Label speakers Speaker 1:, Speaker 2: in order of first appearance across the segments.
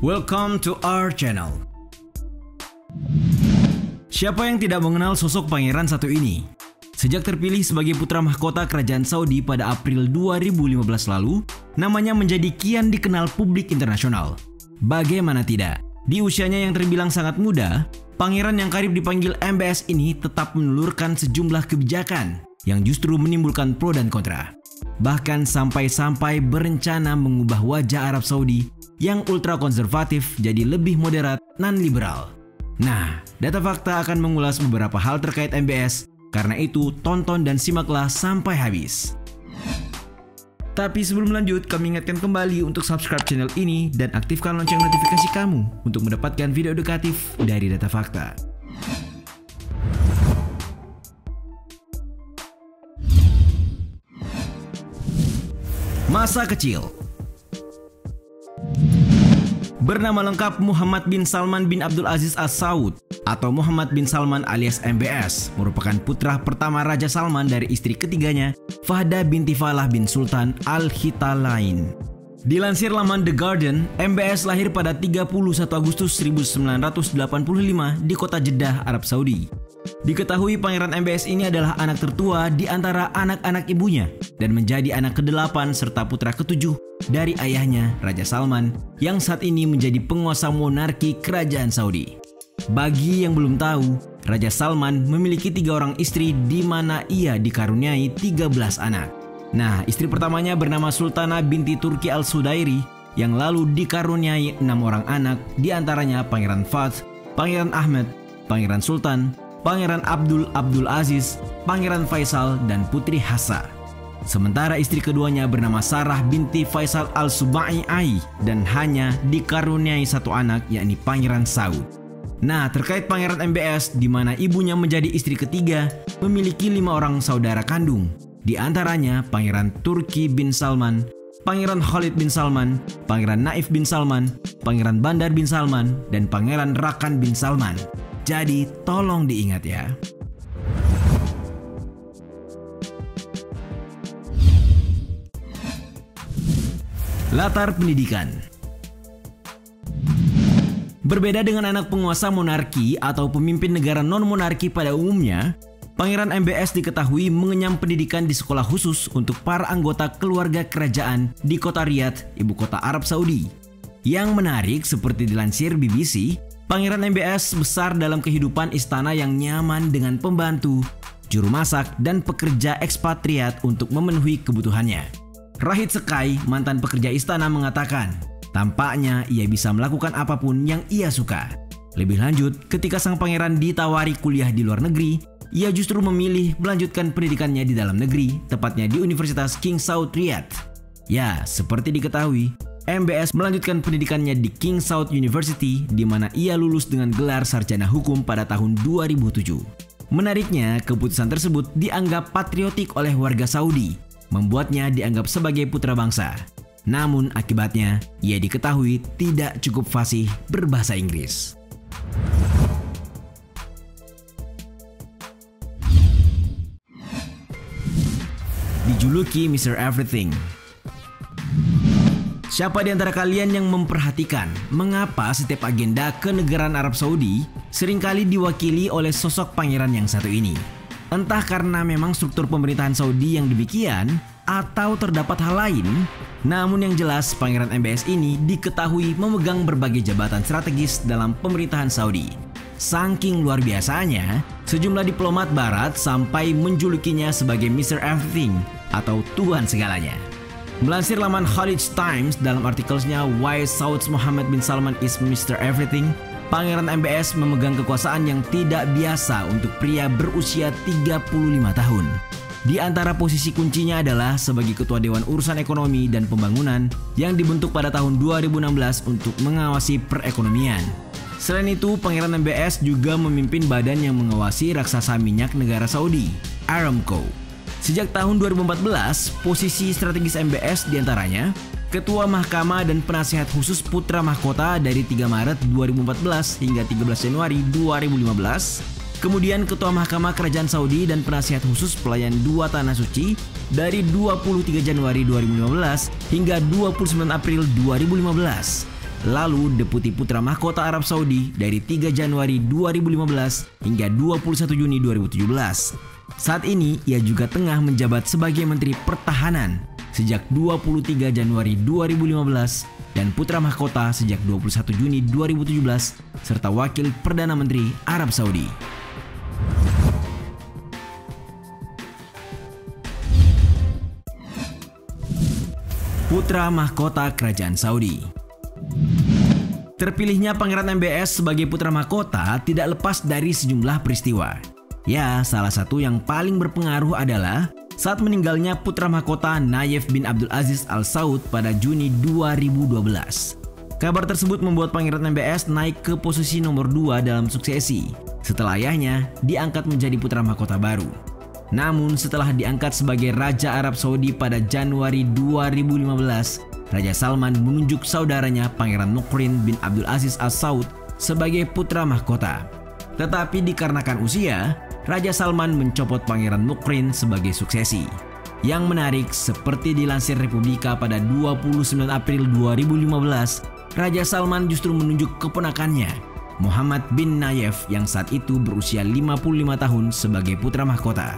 Speaker 1: Welcome to our channel. Siapa yang tidak mengenal sosok pangeran satu ini? Sejak terpilih sebagai putra mahkota kerajaan Saudi pada April 2015 lalu, namanya menjadi kian dikenal publik internasional. Bagaimana tidak? Di usianya yang terbilang sangat muda, pangeran yang karib dipanggil MBS ini tetap menelurkan sejumlah kebijakan yang justru menimbulkan pro dan kontra. Bahkan sampai-sampai berencana mengubah wajah Arab Saudi yang ultra konservatif jadi lebih moderat dan liberal. Nah, Data Fakta akan mengulas beberapa hal terkait MBS, karena itu tonton dan simaklah sampai habis. Tapi sebelum lanjut, kami ingatkan kembali untuk subscribe channel ini dan aktifkan lonceng notifikasi kamu untuk mendapatkan video edukatif dari Data Fakta. Masa kecil. Bernama lengkap Muhammad bin Salman bin Abdul Aziz Al Saud atau Muhammad bin Salman alias MBS, merupakan putra pertama Raja Salman dari istri ketiganya, Fahda binti Falah bin Sultan Al-Khitalain. Dilansir laman The Guardian, MBS lahir pada 31 Agustus 1985 di kota Jeddah, Arab Saudi. Diketahui pangeran MBS ini adalah anak tertua di antara anak-anak ibunya dan menjadi anak ke-8 serta putra ke-7 dari ayahnya, Raja Salman, yang saat ini menjadi penguasa monarki kerajaan Saudi. Bagi yang belum tahu, Raja Salman memiliki 3 orang istri di mana ia dikaruniai 13 anak. Nah, istri pertamanya bernama Sultana binti Turki Al-Sudairi yang lalu dikaruniai 6 orang anak, di antaranya Pangeran Fath, Pangeran Ahmed, Pangeran Sultan, Pangeran Abdul Aziz, Pangeran Faisal, dan Putri Hassa. Sementara istri keduanya bernama Sarah binti Faisal Al-Subai'i dan hanya dikaruniai 1 anak, yakni Pangeran Saud. Nah, terkait pangeran MBS, di mana ibunya menjadi istri ketiga, memiliki 5 orang saudara kandung. Di antaranya Pangeran Turki bin Salman, Pangeran Khalid bin Salman, Pangeran Naif bin Salman, Pangeran Bandar bin Salman, dan Pangeran Rakan bin Salman. Jadi tolong diingat ya. Latar pendidikan. Berbeda dengan anak penguasa monarki atau pemimpin negara non-monarki pada umumnya, Pangeran MBS diketahui mengenyam pendidikan di sekolah khusus untuk para anggota keluarga kerajaan di kota Riyadh, ibu kota Arab Saudi. Yang menarik, seperti dilansir BBC, Pangeran MBS besar dalam kehidupan istana yang nyaman dengan pembantu, juru masak, dan pekerja ekspatriat untuk memenuhi kebutuhannya. Rahid Sekai, mantan pekerja istana, mengatakan, tampaknya ia bisa melakukan apapun yang ia suka. Lebih lanjut, ketika sang pangeran ditawari kuliah di luar negeri, ia justru memilih melanjutkan pendidikannya di dalam negeri, tepatnya di Universitas King Saud Riyadh. Ya, seperti diketahui, MBS melanjutkan pendidikannya di King Saud University, di mana ia lulus dengan gelar sarjana hukum pada tahun 2007. Menariknya, keputusan tersebut dianggap patriotik oleh warga Saudi, membuatnya dianggap sebagai putra bangsa. Namun akibatnya, ia diketahui tidak cukup fasih berbahasa Inggris. Dijuluki Mr. Everything. Siapa di antara kalian yang memperhatikan mengapa setiap agenda kenegaraan Arab Saudi seringkali diwakili oleh sosok pangeran yang satu ini? Entah karena memang struktur pemerintahan Saudi yang demikian atau terdapat hal lain, namun yang jelas Pangeran MBS ini diketahui memegang berbagai jabatan strategis dalam pemerintahan Saudi. Saking luar biasanya, sejumlah diplomat barat sampai menjulukinya sebagai Mr. Everything atau Tuan segalanya. Melansir laman Khalid Times dalam artikelnya Why Saud Muhammad bin Salman is Mr. Everything, Pangeran MBS memegang kekuasaan yang tidak biasa untuk pria berusia 35 tahun. Di antara posisi kuncinya adalah sebagai Ketua Dewan Urusan Ekonomi dan Pembangunan yang dibentuk pada tahun 2016 untuk mengawasi perekonomian. Selain itu, Pangeran MBS juga memimpin badan yang mengawasi raksasa minyak negara Saudi, Aramco. Sejak tahun 2014, posisi strategis MBS diantaranya Ketua Mahkamah dan Penasihat Khusus Putra Mahkota dari 3 Maret 2014 hingga 13 Januari 2015, kemudian Ketua Mahkamah Kerajaan Saudi dan Penasihat Khusus Pelayan 2 Tanah Suci dari 23 Januari 2015 hingga 29 April 2015. lalu Deputi Putra Mahkota Arab Saudi dari 3 Januari 2015 hingga 21 Juni 2017. Saat ini ia juga tengah menjabat sebagai Menteri Pertahanan sejak 23 Januari 2015 dan Putra Mahkota sejak 21 Juni 2017 serta Wakil Perdana Menteri Arab Saudi. Putra Mahkota Kerajaan Saudi. Terpilihnya Pangeran MBS sebagai Putra Mahkota tidak lepas dari sejumlah peristiwa. Ya, salah satu yang paling berpengaruh adalah saat meninggalnya Putra Mahkota Nayef bin Abdul Aziz Al Saud pada Juni 2012. Kabar tersebut membuat Pangeran MBS naik ke posisi nomor 2 dalam suksesi setelah ayahnya diangkat menjadi Putra Mahkota baru. Namun setelah diangkat sebagai Raja Arab Saudi pada Januari 2015, Raja Salman menunjuk saudaranya Pangeran Nukrin bin Abdul Aziz Al Saud sebagai Putra Mahkota. Tetapi dikarenakan usia, Raja Salman mencopot Pangeran Nukrin sebagai suksesi. Yang menarik, seperti dilansir Republika pada 29 April 2015, Raja Salman justru menunjuk keponakannya, Muhammad bin Nayef yang saat itu berusia 55 tahun sebagai Putra Mahkota.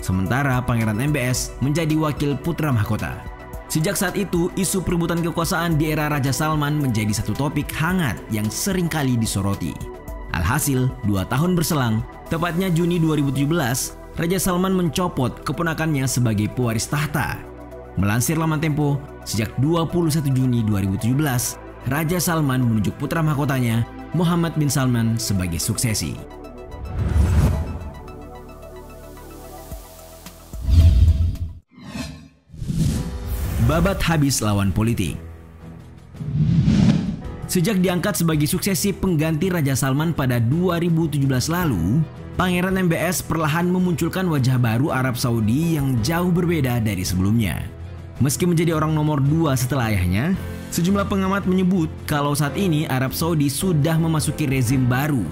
Speaker 1: Sementara Pangeran MBS menjadi Wakil Putra Mahkota. Sejak saat itu, isu perebutan kekuasaan di era Raja Salman menjadi satu topik hangat yang sering kali disoroti. Alhasil, 2 tahun berselang, tepatnya Juni 2017, Raja Salman mencopot keponakannya sebagai pewaris tahta. Melansir laman Tempo, sejak 21 Juni 2017, Raja Salman menunjuk putra mahkotanya, Muhammad bin Salman, sebagai suksesi. Babat habis lawan politik. Sejak diangkat sebagai suksesi pengganti Raja Salman pada 2017 lalu, Pangeran MBS perlahan memunculkan wajah baru Arab Saudi yang jauh berbeda dari sebelumnya. Meski menjadi orang nomor 2 setelah ayahnya, sejumlah pengamat menyebut kalau saat ini Arab Saudi sudah memasuki rezim baru.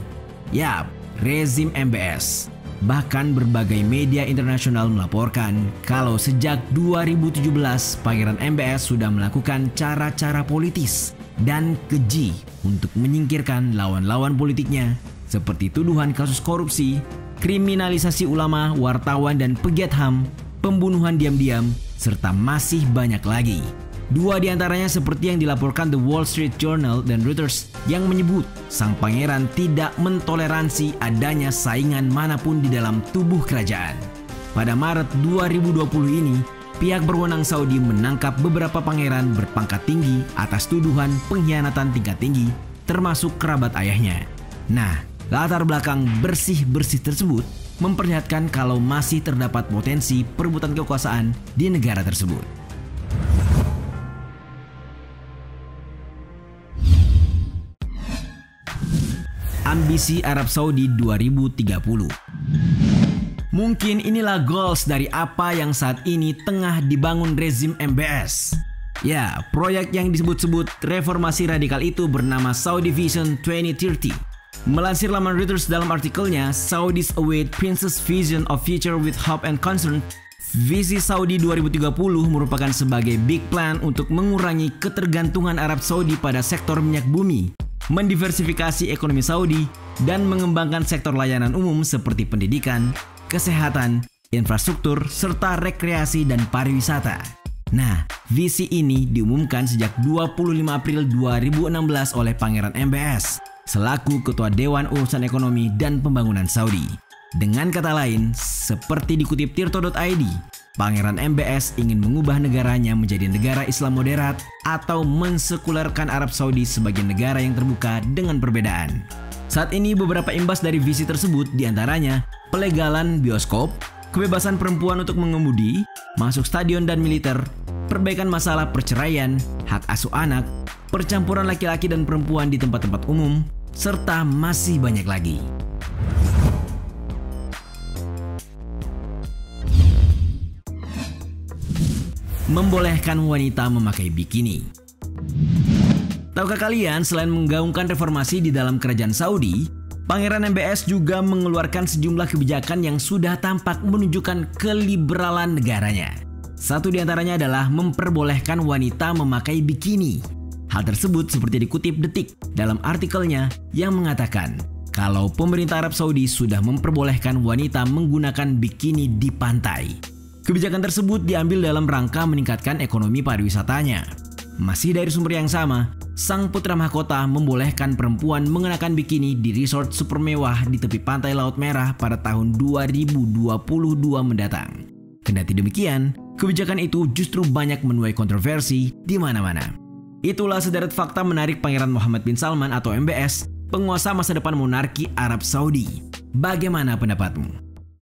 Speaker 1: Yap, rezim MBS. Bahkan berbagai media internasional melaporkan kalau sejak 2017 Pangeran MBS sudah melakukan cara-cara politis dan keji untuk menyingkirkan lawan-lawan politiknya seperti tuduhan kasus korupsi, kriminalisasi ulama, wartawan dan pegiat HAM, pembunuhan diam-diam, serta masih banyak lagi. 2 diantaranya seperti yang dilaporkan The Wall Street Journal dan Reuters yang menyebut sang pangeran tidak mentoleransi adanya saingan manapun di dalam tubuh kerajaan. Pada Maret 2020 ini, pihak berwenang Saudi menangkap beberapa pangeran berpangkat tinggi atas tuduhan pengkhianatan tingkat tinggi, termasuk kerabat ayahnya. Nah, latar belakang bersih-bersih tersebut memperlihatkan kalau masih terdapat potensi perebutan kekuasaan di negara tersebut. Ambisi Arab Saudi 2030. Mungkin inilah goals dari apa yang saat ini tengah dibangun rezim MBS. Ya, proyek yang disebut-sebut reformasi radikal itu bernama Saudi Vision 2030. Melansir laman Reuters dalam artikelnya, Saudis await Princess Vision of Future with Hope and Concern. Visi Saudi 2030 merupakan sebagai big plan untuk mengurangi ketergantungan Arab Saudi pada sektor minyak bumi, mendiversifikasi ekonomi Saudi, dan mengembangkan sektor layanan umum seperti pendidikan, kesehatan, infrastruktur, serta rekreasi dan pariwisata. Nah, visi ini diumumkan sejak 25 April 2016 oleh Pangeran MBS selaku Ketua Dewan Urusan Ekonomi dan Pembangunan Saudi. Dengan kata lain, seperti dikutip tirto.id, Pangeran MBS ingin mengubah negaranya menjadi negara Islam moderat atau mensekulerkan Arab Saudi sebagai negara yang terbuka dengan perbedaan. Saat ini beberapa imbas dari visi tersebut diantaranya pelegalan bioskop, kebebasan perempuan untuk mengemudi, masuk stadion dan militer, perbaikan masalah perceraian, hak asuh anak, percampuran laki-laki dan perempuan di tempat-tempat umum, serta masih banyak lagi. Membolehkan wanita memakai bikini. Tahukah kalian, selain menggaungkan reformasi di dalam kerajaan Saudi, Pangeran MBS juga mengeluarkan sejumlah kebijakan yang sudah tampak menunjukkan keliberalan negaranya. Satu diantaranya adalah memperbolehkan wanita memakai bikini. Hal tersebut seperti dikutip Detik dalam artikelnya yang mengatakan kalau pemerintah Arab Saudi sudah memperbolehkan wanita menggunakan bikini di pantai. Kebijakan tersebut diambil dalam rangka meningkatkan ekonomi pariwisatanya. Masih dari sumber yang sama, sang putra mahkota membolehkan perempuan mengenakan bikini di resort super mewah di tepi pantai Laut Merah pada tahun 2022 mendatang. Kendati demikian, kebijakan itu justru banyak menuai kontroversi di mana-mana. Itulah sederet fakta menarik Pangeran Mohammed bin Salman atau MBS, penguasa masa depan monarki Arab Saudi. Bagaimana pendapatmu?